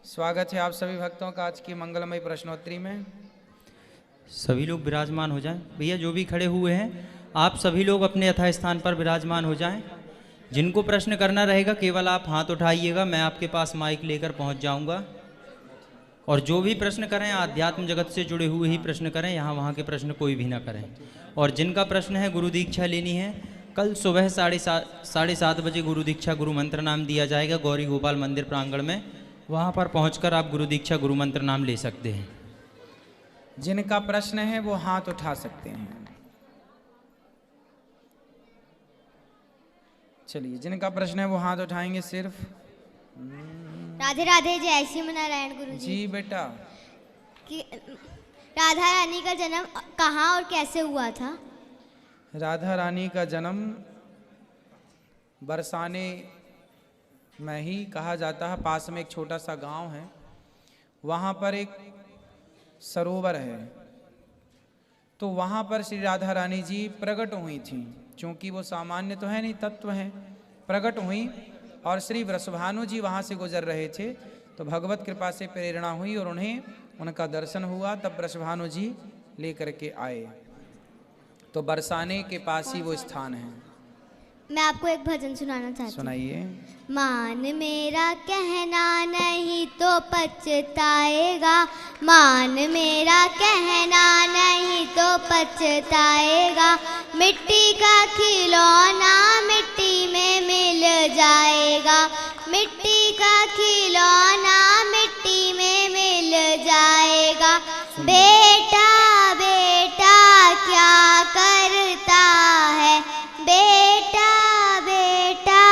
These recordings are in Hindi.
स्वागत है आप सभी भक्तों का आज की मंगलमय प्रश्नोत्तरी में। सभी लोग विराजमान हो जाएं। भैया जो भी खड़े हुए हैं आप सभी लोग अपने यथा स्थान पर विराजमान हो जाएं। जिनको प्रश्न करना रहेगा केवल आप हाथ उठाइएगा, मैं आपके पास माइक लेकर पहुंच जाऊंगा। और जो भी प्रश्न करें आध्यात्म जगत से जुड़े हुए ही प्रश्न करें, यहाँ वहाँ के प्रश्न कोई भी ना करें। और जिनका प्रश्न है गुरु दीक्षा लेनी है, कल सुबह 7:30 बजे गुरु दीक्षा गुरु मंत्र नाम दिया जाएगा गौरी गोपाल मंदिर प्रांगण में। वहाँ पर पहुँचकर आप गुरु दीक्षा गुरु मंत्र नाम ले सकते हैं। जिनका प्रश्न है वो हाथ उठा सकते हैं। चलिए, जिनका प्रश्न है वो हाथ उठाएंगे सिर्फ। राधे राधे, जय श्री नारायण गुरु जी बेटा। कि राधा रानी का जन्म कहाँ और कैसे हुआ था? राधा रानी का जन्म बरसाने में ही कहा जाता है। पास में एक छोटा सा गांव है, वहाँ पर एक सरोवर है। तो वहाँ पर श्री राधा रानी जी प्रकट हुई थी। क्योंकि वो सामान्य तो है नहीं, तत्व हैं, प्रकट हुई। और श्री वृषभानु जी वहाँ से गुजर रहे थे, तो भगवत कृपा से प्रेरणा हुई और उन्हें उनका दर्शन हुआ। तब वृषभानु जी लेकर के आए। तो बरसाने के पास ही वो स्थान है। मैं आपको एक भजन सुनाना चाहती हूँ। सुनाइए। मान मेरा कहना नहीं तो पछताएगा, मान मेरा कहना नहीं तो पछताएगा। मिट्टी का खिलौना मिट्टी में मिल जाएगा, मिट्टी का खिलौना मिट्टी में मिल जाएगा। बेटा बेटा क्या करता है, बेटा बेटा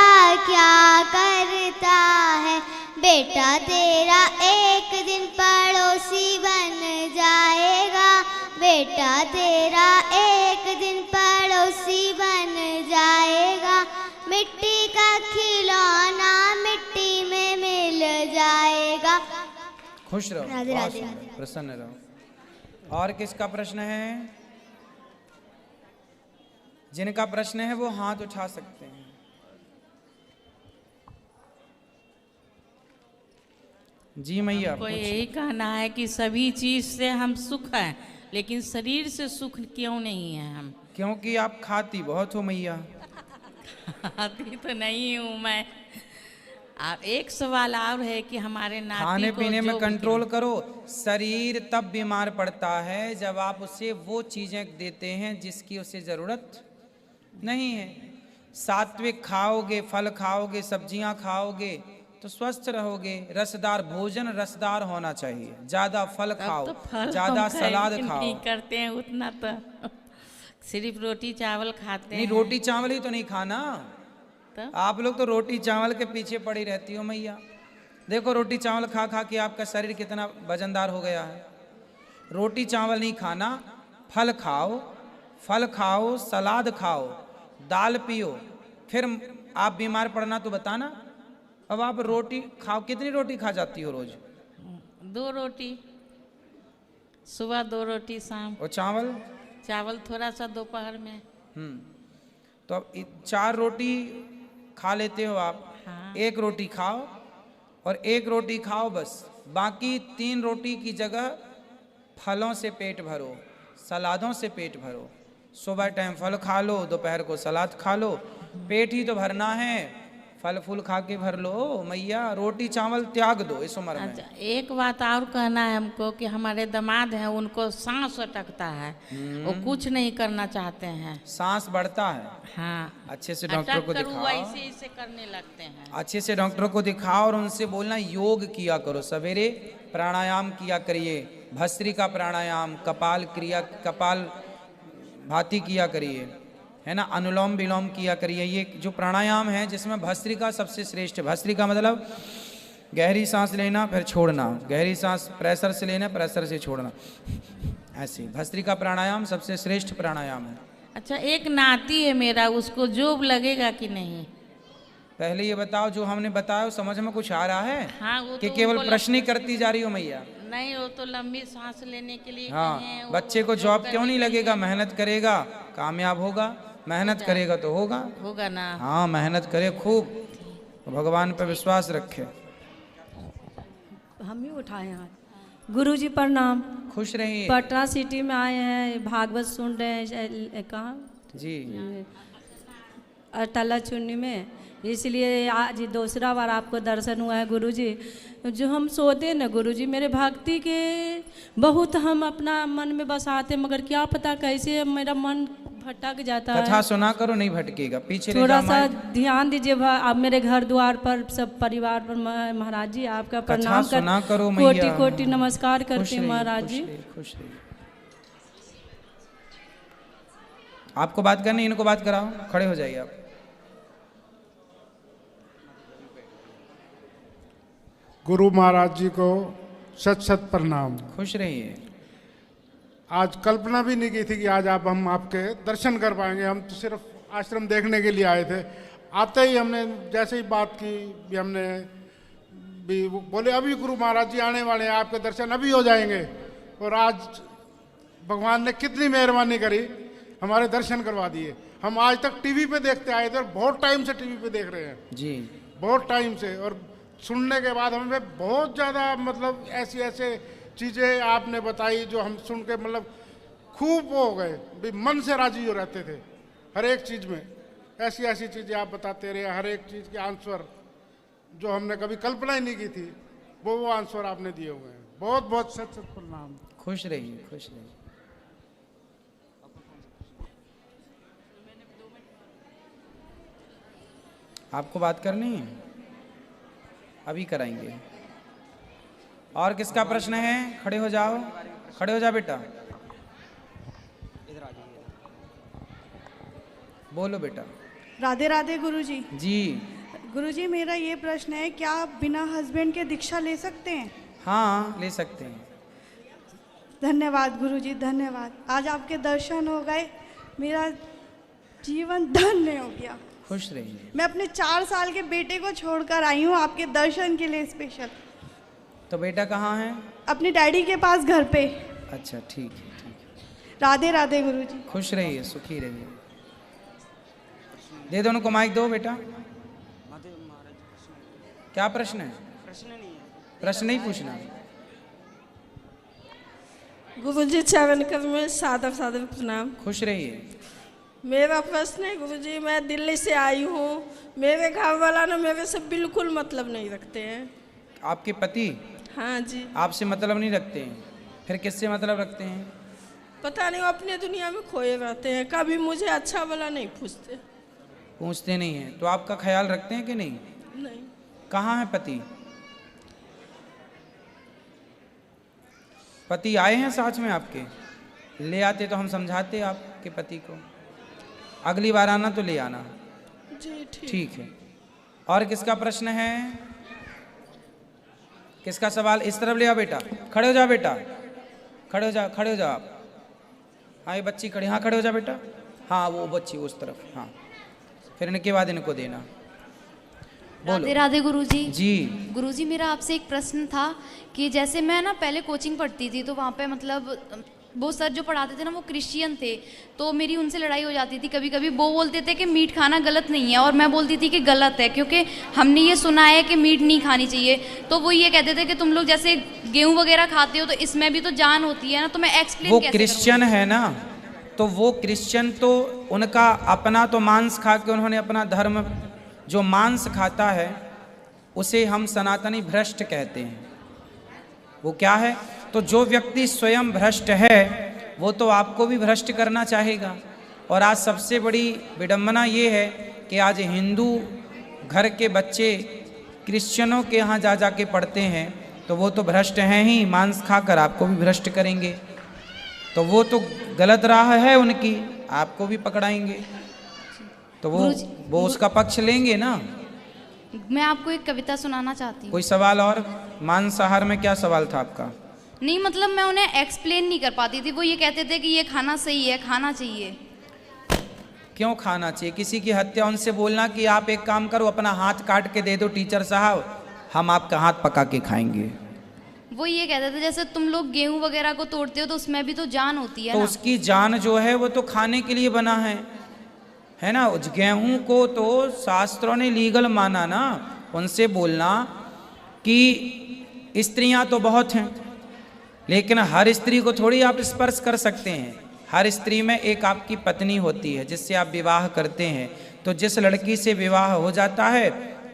क्या करता है। बेटा तेरा एक दिन पड़ोसी बन जाएगा, बेटा तेरा एक दिन पड़ोसी बन जाएगा। मिट्टी का खिलौना मिट्टी में मिल जाएगा। खुश रहो, राधे बहुत राधे। सुंदर, प्रसन्न रहो। और किसका प्रश्न है? जिनका प्रश्न है वो हाथ उठा सकते हैं। जी मैया। हमको यही कहना है कि सभी चीज से हम सुख हैं, लेकिन शरीर से सुख क्यों नहीं है हम? क्योंकि आप खाती बहुत हो मैया। खाती तो नहीं हूँ मैं। आप एक सवाल और है कि हमारे नाती खाने को पीने में जो कंट्रोल करो। शरीर तब बीमार पड़ता है जब आप उसे वो चीजें देते हैं जिसकी उसे जरूरत नहीं है। सात्विक खाओगे, फल खाओगे, सब्जियां खाओगे तो स्वस्थ रहोगे। रसदार भोजन रसदार होना चाहिए। ज्यादा फल खाओ, तो फल ज्यादा हम सलाद नहीं खाओ। करते हैं उतना, तो सिर्फ रोटी चावल खाते नहीं, हैं। रोटी चावल ही तो नहीं खाना। तो आप लोग तो रोटी चावल के पीछे पड़ी रहती हो मैया। देखो रोटी चावल खा खा के आपका शरीर कितना वजनदार हो गया है। रोटी चावल नहीं खाना, फल खाओ, फल खाओ, सलाद खाओ, दाल पियो, फिर आप बीमार पड़ना तो बताना। अब आप रोटी खाओ, कितनी रोटी खा जाती हो रोज? 2 रोटी सुबह, 2 रोटी शाम। और चावल? चावल थोड़ा सा दोपहर में। तो अब 4 रोटी खा लेते हो आप। हाँ। 1 रोटी खाओ और 1 रोटी खाओ बस। बाकी 3 रोटी की जगह फलों से पेट भरो, सलादों से पेट भरो। सुबह टाइम फल खा लो, दोपहर को सलाद खा लो। पेट ही तो भरना है, फल फूल खा के भर लो मैया। रोटी चावल त्याग दो इस उम्र में। अच्छा, एक बात और कहना है हमको कि हमारे दामाद हैं, उनको सांस अटकता है, वो कुछ नहीं करना चाहते हैं। सांस बढ़ता है। हाँ, अच्छे से डॉक्टर को अटक कर वो दिखाओ। ऐसे ऐसे करने लगते हैं। अच्छे से डॉक्टर को दिखाओ और उनसे बोलना योग किया करो। सवेरे प्राणायाम किया करिए, भस्त्रिका प्राणायाम, कपाल क्रिया, कपाल भाती किया करिए, है ना। अनुलोम विलोम किया करिए। ये जो प्राणायाम है जिसमें भस्त्रिका सबसे श्रेष्ठ है। भस्त्रिका मतलब गहरी सांस लेना फिर छोड़ना, गहरी सांस प्रेशर से लेना, प्रेशर से छोड़ना, ऐसे भस्त्रिका प्राणायाम सबसे श्रेष्ठ प्राणायाम है। अच्छा, एक नाती है मेरा, उसको जोब लगेगा कि नहीं? पहले ये बताओ, जो हमने बताया समझ में कुछ आ रहा है? हाँ, वो कि तो केवल उनको प्रश्न ही करती जा रही हो मैया? नहीं, वो तो लंबी सांस लेने के लिए कहे हाँ, हैं, वो बच्चे को जॉब क्यों नहीं लगेगा? मेहनत करेगा कामयाब होगा, मेहनत करेगा तो होगा। होगा ना। हाँ, मेहनत करे खूब, भगवान पर विश्वास रखे। हम ही उठाए हाथ। गुरुजी प्रणाम। खुश रहिए पटना सिटी में आए हैं, भागवत सुन रहे हैं, कहाँ जी। अटला चुन्नी में, इसलिए आज दूसरा बार आपको दर्शन हुआ है गुरुजी। जो हम सोते ना गुरुजी, मेरे भक्ति के बहुत हम अपना मन में बसाते, मगर क्या पता कैसे मेरा मन भटक जाता कथा है। सुना करो, नहीं भटकेगा। पीछे ले थोड़ा जाओ सा माइक। ध्यान दीजिए आप मेरे घर द्वार पर, सब परिवार पर। महाराज जी आपका कथा प्रणाम सुना करो कर, मैया। कोटि कोटि नमस्कार खुश करती हूँ रहिए, महाराज खुश जी। रहिए, खुश रहिए। आपको बात करनी, इनको बात कराओ, खड़े हो जाइए आप। गुरु महाराज जी को सत सत प्रणाम। खुश रहिए। आज कल्पना भी नहीं की थी कि आज हम आपके दर्शन कर पाएंगे। हम तो सिर्फ आश्रम देखने के लिए आए थे। आते ही हमने जैसे ही बात की भी, हमने भी वो बोले अभी गुरु महाराज जी आने वाले हैं, आपके दर्शन अभी हो जाएंगे। और आज भगवान ने कितनी मेहरबानी करी, हमारे दर्शन करवा दिए। हम आज तक टीवी पे देखते आए थे, बहुत टाइम से टीवी पे देख रहे हैं जी। बहुत टाइम से। और सुनने के बाद हमें बहुत ज़्यादा मतलब ऐसी ऐसे चीज़ें आपने बताई जो हम सुन के मतलब खूब वो हो गए, भी मन से राजी हो रहते थे हर एक चीज़ में। ऐसी ऐसी चीज़ें आप बताते रहे, हर एक चीज़ के आंसर जो हमने कभी कल्पना ही नहीं की थी, वो आंसर आपने दिए हुए हैं। बहुत बहुत सत सत प्रणाम। खुश रहिए, खुश रहिए। आपको बात करनी है, अभी कराएंगे। और किसका प्रश्न है? खड़े हो जाओ, खड़े हो जाओ बेटा, बोलो बेटा। राधे राधे गुरुजी। जी। गुरुजी मेरा ये प्रश्न है, क्या आप बिना हस्बैंड के दीक्षा ले सकते हैं? हाँ, ले सकते हैं। धन्यवाद गुरुजी, धन्यवाद। आज आपके दर्शन हो गए, मेरा जीवन धन्य हो गया। खुश रहिए। मैं अपने 4 साल के बेटे को छोड़कर आई हूँ आपके दर्शन के लिए स्पेशल। तो बेटा कहाँ है? अपने डैडी के पास घर पे। अच्छा, ठीक है, ठीक है। राधे राधे गुरुजी। खुश रहिए, सुखी रहिए। दे दो उनको माइक, दो बेटा। क्या प्रश्न है? प्रश्न नहीं पूछना। गुरुजी चरण कर में सादर सादर प्रणाम। खुश रहिए। मेरा प्रश्न है गुरुजी, मैं दिल्ली से आई हूँ, मेरे घर वाला ना मेरे से बिल्कुल मतलब नहीं रखते हैं। आपके पति? हाँ जी। आपसे मतलब नहीं रखते हैं? फिर किससे मतलब रखते हैं? पता नहीं, वो अपने दुनिया में खोए रहते हैं, कभी मुझे अच्छा वाला नहीं पूछते। पूछते नहीं हैं? तो आपका ख्याल रखते हैं कि नहीं? नहीं। कहाँ है पति? पति आए हैं साथ में आपके? ले आते तो हम समझाते आपके पति को। अगली बार आना तो ले आना। जी ठीक है। और किसका प्रश्न है? किसका सवाल? इस तरफ ले आओ बेटा, खड़े हो जाओ बेटा, खड़े हो जाओ, खड़े हो जाओ आप। हाँ, ये बच्ची खड़ी, हाँ खड़े हो जाओ बेटा। हाँ, वो बच्ची उस तरफ, हाँ। फिर इनके बाद इनको देना। राधे राधे गुरुजी। जी। गुरुजी, मेरा आपसे एक प्रश्न था कि जैसे मैं ना पहले कोचिंग पढ़ती थी, तो वहाँ पे मतलब वो सर जो पढ़ाते थे ना वो क्रिश्चियन थे, तो मेरी उनसे लड़ाई हो जाती थी कभी कभी। वो बोलते थे कि मीट खाना गलत नहीं है और मैं बोलती थी कि गलत है, क्योंकि हमने ये सुना है कि मीट नहीं खानी चाहिए। तो वो ये कहते थे कि तुम लोग जैसे गेहूँ वगैरह खाते हो तो इसमें भी तो जान होती है ना। तो मैं एक्सप्लेन वो कैसे क्रिश्चियन है ना, तो वो क्रिश्चियन तो उनका अपना तो मांस खा के उन्होंने अपना धर्म, जो मांस खाता है उसे हम सनातनी भ्रष्ट कहते हैं। वो क्या है? तो जो व्यक्ति स्वयं भ्रष्ट है वो तो आपको भी भ्रष्ट करना चाहेगा। और आज सबसे बड़ी विडंबना ये है कि आज हिंदू घर के बच्चे क्रिश्चियनों के यहाँ जा जा के पढ़ते हैं, तो वो तो भ्रष्ट हैं ही, मांस खाकर आपको भी भ्रष्ट करेंगे। तो वो तो गलत राह है उनकी, आपको भी पकड़ाएंगे। तो वो उसका पक्ष लेंगे ना। मैं आपको एक कविता सुनाना चाहती हूँ। कोई सवाल और? मांसाहार में क्या सवाल था आपका? नहीं, मतलब मैं उन्हें एक्सप्लेन नहीं कर पाती थी। वो ये कहते थे कि ये खाना सही है, खाना चाहिए। क्यों खाना चाहिए? किसी की हत्या, उनसे बोलना कि आप एक काम करो, अपना हाथ काट के दे दो टीचर साहब, हम आपका हाथ पका के खाएंगे। वो ये कहते थे जैसे तुम लोग गेहूं वगैरह को तोड़ते हो तो उसमें भी तो जान होती है तो ना। उसकी जान जो है वो तो खाने के लिए बना है ना। उस गेहूं को तो शास्त्रों ने लीगल माना ना। उनसे बोलना कि स्त्रियां तो बहुत हैं, लेकिन हर स्त्री को थोड़ी आप स्पर्श कर सकते हैं। हर स्त्री में एक आपकी पत्नी होती है जिससे आप विवाह करते हैं। तो जिस लड़की से विवाह हो जाता है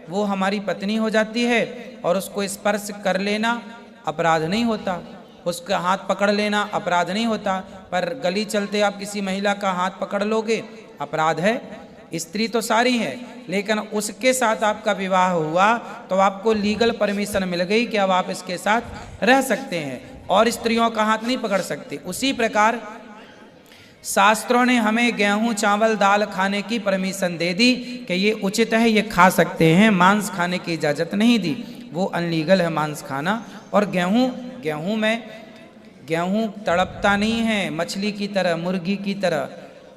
वो हमारी पत्नी हो जाती है, और उसको स्पर्श कर लेना अपराध नहीं होता, उसका हाथ पकड़ लेना अपराध नहीं होता। पर गली चलते आप किसी महिला का हाथ पकड़ लोगे, अपराध है। स्त्री तो सारी है, लेकिन उसके साथ आपका विवाह हुआ तो आपको लीगल परमिशन मिल गई कि अब आप इसके साथ रह सकते हैं, और स्त्रियों का हाथ नहीं पकड़ सकते। उसी प्रकार शास्त्रों ने हमें गेहूं चावल दाल खाने की परमिशन दे दी कि ये उचित है, ये खा सकते हैं। मांस खाने की इजाज़त नहीं दी, वो अनलीगल है मांस खाना। और गेहूं तड़पता नहीं है मछली की तरह, मुर्गी की तरह।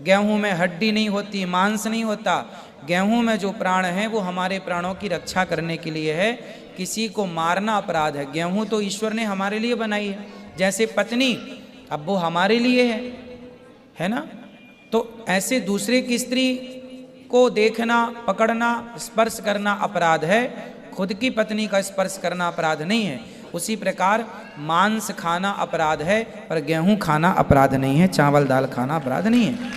गेहूं में हड्डी नहीं होती, मांस नहीं होता। गेहूं में जो प्राण है वो हमारे प्राणों की रक्षा करने के लिए है। किसी को मारना अपराध है। गेहूं तो ईश्वर ने हमारे लिए बनाई है, जैसे पत्नी अब वो हमारे लिए है ना। तो ऐसे दूसरे की स्त्री को देखना, पकड़ना, स्पर्श करना अपराध है, खुद की पत्नी का स्पर्श करना अपराध नहीं है। उसी प्रकार मांस खाना अपराध है, पर गेहूं खाना अपराध नहीं है, चावल दाल खाना अपराध नहीं है।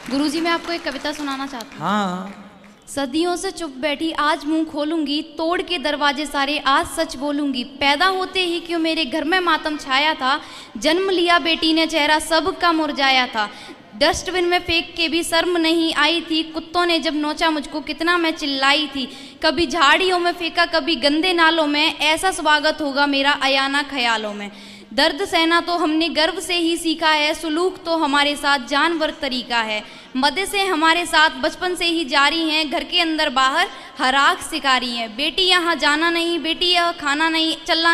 गुरुजी मैं आपको एक कविता सुनाना चाहती हूँ। हाँ। सदियों से चुप बैठी आज मुंह खोलूंगी, तोड़ के दरवाजे सारे आज सच बोलूंगी। पैदा होते ही क्यों मेरे घर में मातम छाया था, जन्म लिया बेटी ने चेहरा सबका मुरझाया था। डस्टबिन में फेंक के भी शर्म नहीं आई थी, कुत्तों ने जब नोचा मुझको कितना मैं चिल्लाई थी। कभी झाड़ियों में फेंका कभी गंदे नालों में, ऐसा स्वागत होगा मेरा अयाना ख्यालों में। दर्द सहना तो हमने गर्व से ही सीखा है, सुलूक तो हमारे साथ जानवर तरीका है। मदे से हमारे साथ बचपन से ही जारी हैं, घर के अंदर बाहर हराक शिकारी हैं। बेटी यहाँ जाना नहीं, बेटी यह खाना नहीं, चलना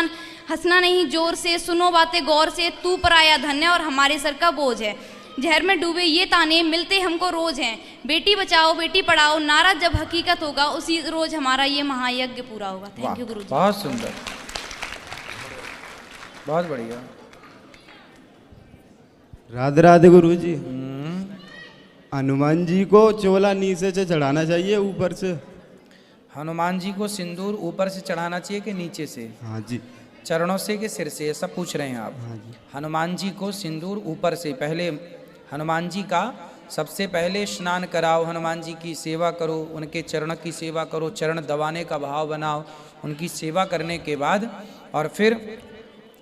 हंसना नहीं जोर से, सुनो बातें गौर से, तू पराया धन है और हमारे सर का बोझ है। जहर में डूबे ये ताने मिलते हमको रोज हैं, बेटी बचाओ बेटी पढ़ाओ नारा जब हकीकत होगा, उसी रोज हमारा ये महायज्ञ पूरा होगा। थैंक यू गुरुजी। बहुत सुंदर, बहुत बढ़िया। राधे राधे गुरुजी। हनुमान जी को चोला नीचे से चढ़ाना चाहिए ऊपर से? हनुमान जी को सिंदूर ऊपर से चढ़ाना चाहिए कि नीचे से? हाँ जी। चरणों से कि सिर से, ऐसा पूछ रहे हैं आप? हाँ जी। हनुमान जी को सिंदूर ऊपर से, पहले हनुमान जी का सबसे पहले स्नान कराओ, हनुमान जी की सेवा करो, उनके चरण की सेवा करो, चरण दबाने का भाव बनाओ। उनकी सेवा करने के बाद और फिर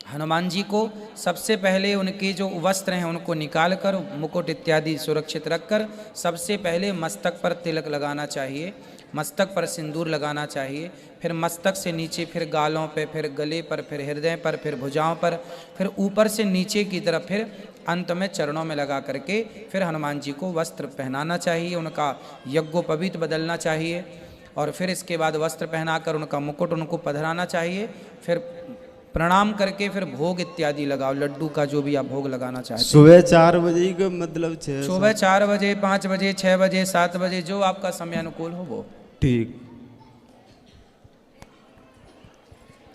हनुमान जी को सबसे पहले उनके जो वस्त्र हैं उनको निकाल कर, मुकुट इत्यादि सुरक्षित रखकर, सबसे पहले मस्तक पर तिलक लगाना चाहिए, मस्तक पर सिंदूर लगाना चाहिए। फिर मस्तक से नीचे, फिर गालों पे, फिर गले पर, फिर हृदय पर, फिर भुजाओं पर, फिर ऊपर से नीचे की तरफ, फिर अंत में चरणों में लगा करके फिर हनुमान जी को वस्त्र पहनाना चाहिए, उनका यज्ञोपवीत बदलना चाहिए। और फिर इसके बाद वस्त्र पहनाकर उनका मुकुट उनको पधराना चाहिए। फिर प्रणाम करके फिर भोग इत्यादि लगाओ, लड्डू का जो भी आप भोग लगाना चाहते हैं। सुबह 4 बजे का मतलब 6? सुबह 4 बजे, 5 बजे, 6 बजे, 7 बजे, जो आपका समय अनुकूल हो वो। ठीक।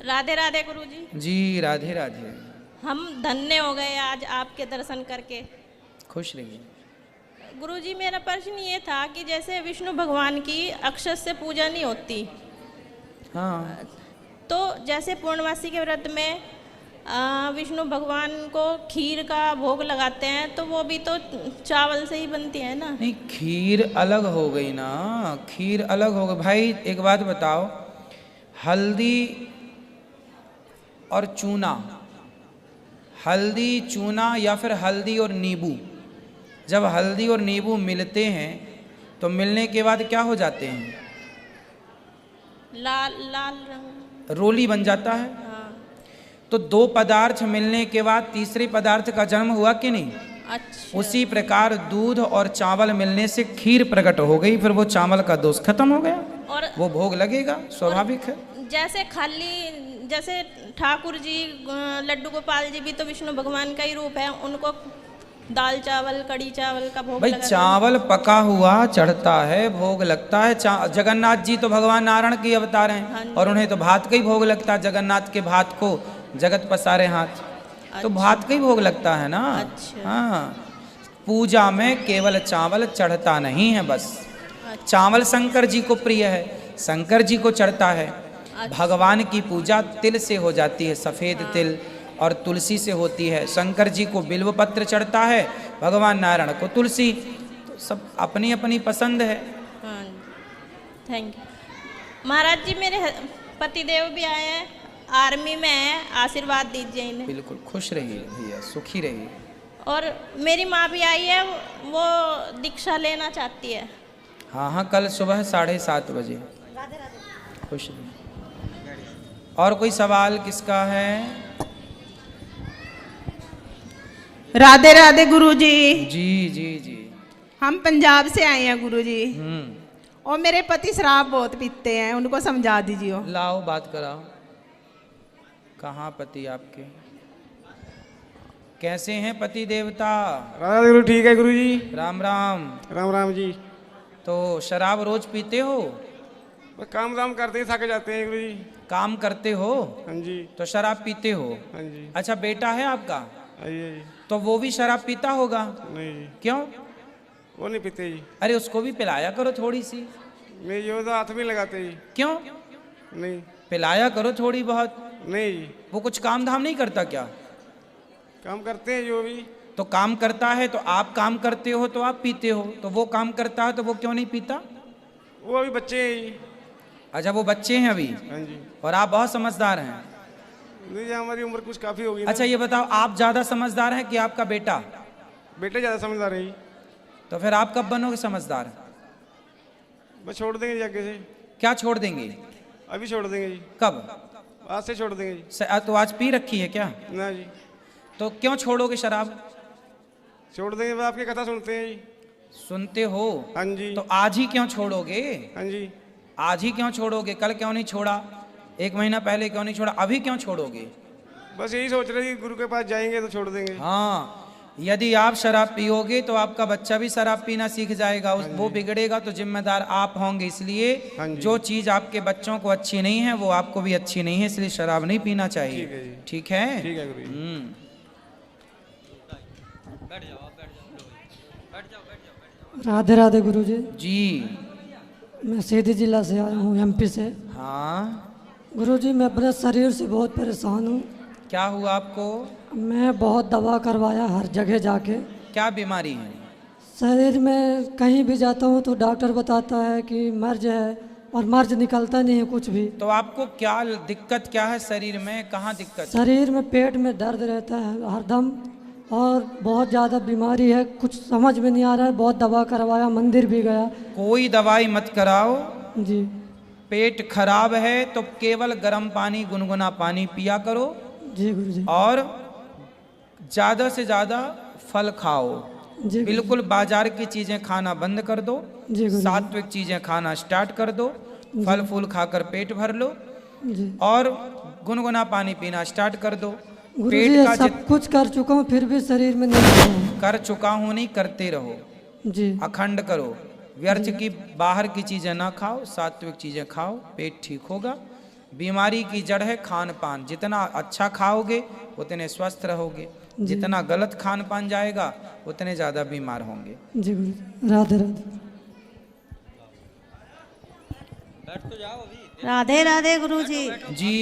राधे राधे गुरुजी। जी राधे राधे। हम धन्य हो गए आज आपके दर्शन करके। खुश रहिए। गुरुजी मेरा प्रश्न ये था कि जैसे विष्णु भगवान की अक्षत से पूजा नहीं होती, हाँ, तो जैसे पूर्णमासी के व्रत में विष्णु भगवान को खीर का भोग लगाते हैं, तो वो भी तो चावल से ही बनती है ना? नहीं, खीर अलग हो गई ना, खीर अलग हो गई। भाई एक बात बताओ, हल्दी और चूना, हल्दी चूना या फिर हल्दी और नींबू, जब हल्दी और नींबू मिलते हैं तो मिलने के बाद क्या हो जाते हैं? लाल लाल रंग, रोली बन जाता है। हाँ। तो 2 पदार्थ मिलने के बाद तीसरे पदार्थ का जन्म हुआ कि नहीं? अच्छा। उसी प्रकार दूध और चावल मिलने से खीर प्रकट हो गई, फिर वो चावल का दोष खत्म हो गया और वो भोग लगेगा, स्वाभाविक है। जैसे खाली जैसे ठाकुर जी लड्डू गोपाल जी भी तो विष्णु भगवान का ही रूप है, उनको दाल चावल कड़ी चावल का भोग भाई चावल पका हुआ चढ़ता है, भोग लगता है। जगन्नाथ जी तो भगवान नारायण के अवतार हैं और उन्हें तो भात का ही भोग लगता है। जगन्नाथ के भात को जगत पसारे हाथ, तो भात का ही भोग लगता है ना। अच्छा। हाँ, पूजा में केवल चावल चढ़ता नहीं है बस। चावल शंकर जी को प्रिय है, शंकर जी को चढ़ता है। भगवान की पूजा तिल से हो जाती है, सफ़ेद तिल और तुलसी से होती है। शंकर जी को बिल्व पत्र चढ़ता है, भगवान नारायण को तुलसी। तो सब अपनी अपनी पसंद है। हाँ, थैंक यू महाराज जी। मेरे पतिदेव भी आए हैं, आर्मी में है, आशीर्वाद दीजिए इन्हें। बिल्कुल खुश रहिए भैया, सुखी रहिए। और मेरी माँ भी आई है, वो दीक्षा लेना चाहती है। हाँ हाँ, कल सुबह 7:30 बजे। खुश रहिए। और कोई सवाल किसका है? राधे राधे गुरुजी। जी जी जी। हम पंजाब से आए हैं गुरुजी, हम्म। और मेरे पति शराब बहुत पीते हैं, उनको समझा दीजिए। लाओ बात कराओ। कहाँ पति आपके? कैसे हैं पति देवता? राधे गुरु ठीक है गुरुजी। राम राम। राम राम जी। तो शराब रोज पीते हो? बस काम दाम करते ही थक जाते हैं गुरुजी। काम करते हो? हाँ जी। तो शराब पीते हो? हाँ जी। अच्छा, बेटा है आपका? आइए। तो वो भी शराब पीता होगा? नहीं जी। क्यों? वो नहीं पीते जी। अरे उसको भी पिलाया करो थोड़ी सी। मैं ये तो हाथ भी लगाते जी। क्यों? नहीं। पिलाया करो थोड़ी बहुत। नहीं जी। वो कुछ काम धाम नहीं करता क्या? काम करते हैं जो भी। तो काम करता है तो आप काम करते हो तो आप पीते हो, तो वो काम करता है तो वो क्यों नहीं पीता? वो अभी बच्चे हैं जी। अच्छा, वो बच्चे हैं अभी। हाँ जी। और आप बहुत समझदार हैं। नहीं जी, हमारी उम्र कुछ काफी होगी। अच्छा ये बताओ, आप ज्यादा समझदार हैं कि आपका बेटा? बेटे ज्यादा समझदार है जी। तो फिर आप कब बनोगे समझदार? बस छोड़ देंगे जी आगे से। क्या छोड़ देंगे? अभी छोड़ देंगे जी। कब? आज से छोड़ देंगे जी। तो आज पी रखी है क्या? ना जी। तो क्यों छोड़ोगे शराब? छोड़ देंगे, बस आपकी कथा सुनते हैं जी। सुनते हो? हाँ जी। तो आज ही क्यों छोड़ोगे? हाँ जी। आज ही क्यों छोड़ोगे? कल क्यों नहीं छोड़ा? 1 महीना पहले क्यों नहीं छोड़ा? अभी क्यों छोड़ोगे? बस यही सोच रहे थे, गुरु के पास जाएंगे तो छोड़ देंगे। हाँ, यदि आप शराब पियोगे तो आपका बच्चा भी शराब पीना सीख जाएगा। वो बिगड़ेगा तो जिम्मेदार आप होंगे। इसलिए जो चीज आपके बच्चों को अच्छी नहीं है वो आपको भी अच्छी नहीं है, इसलिए शराब नहीं पीना चाहिए। ठीक है? ठीक है गुरु। राधे राधे गुरुजी। जी। मैं सीधी जिला से आया हूँ, एमपी से। हाँ गुरुजी, मैं अपने शरीर से बहुत परेशान हूँ। क्या हुआ आपको? मैं बहुत दवा करवाया हर जगह जाके। क्या बीमारी है? शरीर में कहीं भी जाता हूँ तो डॉक्टर बताता है कि मर्ज है, और मर्ज निकलता नहीं है कुछ भी। तो आपको क्या दिक्कत क्या है शरीर में? कहाँ दिक्कत? शरीर में पेट में दर्द रहता है हरदम, और बहुत ज़्यादा बीमारी है, कुछ समझ में नहीं आ रहा है। बहुत दवा करवाया, मंदिर भी गया। कोई दवाई मत कराओ जी। पेट खराब है तो केवल गर्म पानी, गुनगुना पानी पिया करो। जी गुरुजी। और ज़्यादा से ज़्यादा फल खाओ। बिल्कुल बाजार की चीज़ें खाना बंद कर दो। सात्विक चीज़ें खाना स्टार्ट कर दो। फल फूल खाकर पेट भर लो और गुनगुना पानी पीना स्टार्ट कर दो। गुरुजी सब कुछ कर चुका हूँ फिर भी शरीर में नहीं। कर चुका हूँ नहीं, करते रहो जी। अखंड करो। व्यर्थ की बाहर की चीज़ें ना खाओ, सात्विक चीज़ें खाओ, पेट ठीक होगा। बीमारी की जड़ है खान पान। जितना अच्छा खाओगे उतने स्वस्थ रहोगे, जितना गलत खान पान जाएगा उतने ज़्यादा बीमार होंगे। जी गुरुजी। राधे राधे। राधे राधे गुरुजी। जी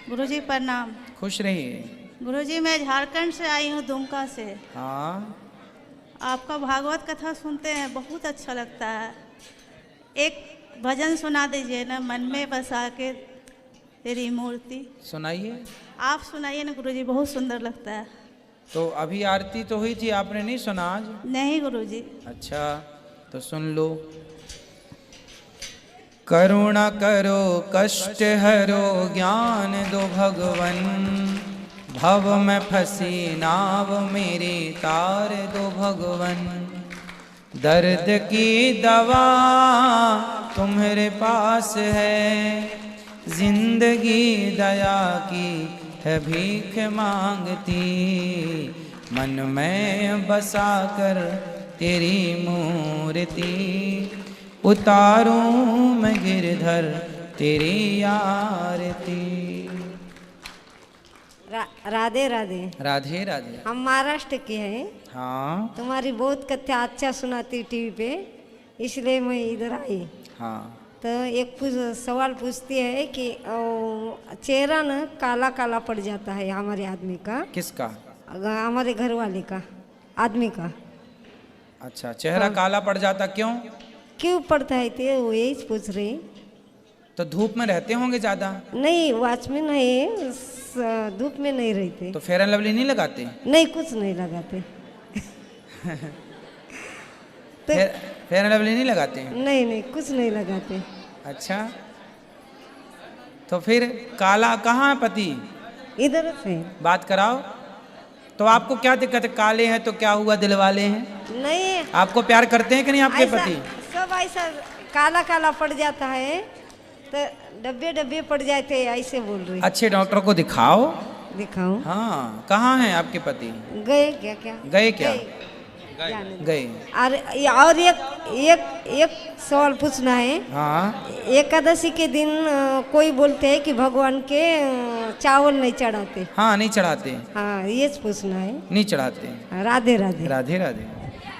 गुरुजी प्रणाम। खुश रहिए। गुरुजी मैं झारखंड से आई हूँ, दुमका से। हाँ। आपका भागवत कथा सुनते हैं, बहुत अच्छा लगता है। एक भजन सुना दीजिए ना, मन में बसा के तेरी मूर्ति। सुनाइए। आप सुनाइए ना गुरुजी, बहुत सुंदर लगता है। तो अभी आरती तो हुई थी, आपने नहीं सुना आज? नहीं गुरुजी। अच्छा तो सुन लो। करुणा करो कष्ट हरो ज्ञान दो भगवन, भव में फंसी नाव मेरी तार दो भगवन। दर्द की दवा तुम्हारे पास है, जिंदगी दया की है भीख मांगती। मन में बसा कर तेरी मूर्ति, उतारूं मैं गिरधर तेरी आरती। राधे राधे। राधे राधे। हम महाराष्ट्र के हैं। हाँ। तुम्हारी बहुत कथा अच्छा सुनाती टीवी पे, इसलिए मैं इधर आई। हाँ तो एक सवाल पूछती है कि चेहरा न काला काला पड़ जाता है हमारे आदमी का। किसका? हमारे घर वाले का, आदमी का। अच्छा, चेहरा काला पड़ जाता, क्यों पड़ता है? तो वो यही पूछ रही। तो धूप में रहते होंगे ज्यादा? नहीं, वॉचमैन है, धूप में नहीं रहते। तो फेयर एंड लवली नहीं लगाते? नहीं, कुछ नहीं लगाते। तो फेयर एंड लवली नहीं लगाते? नहीं, कुछ नहीं लगाते। अच्छा, तो फिर काला कहाँ है पति? इधर से बात कराओ। तो आपको क्या दिक्कत है? काले हैं तो क्या हुआ, दिल वाले हैं? नहीं, आपको प्यार करते हैं कि नहीं आपके पति? सब ऐसा काला काला पड़ जाता है, तो डब्बे डब्बे पड़ जाते हैं, ऐसे बोल रही। अच्छे डॉक्टर को दिखाओ। दिखाऊं? हाँ, कहाँ हैं आपके पति? गए क्या? गए क्या? गए। और एक सवाल पूछना है। हाँ। एकादशी के दिन कोई बोलते हैं कि भगवान के चावल नहीं चढ़ाते। हाँ, नहीं चढ़ाते। हाँ, ये पूछना है। नहीं चढ़ाते। राधे राधे। राधे राधे।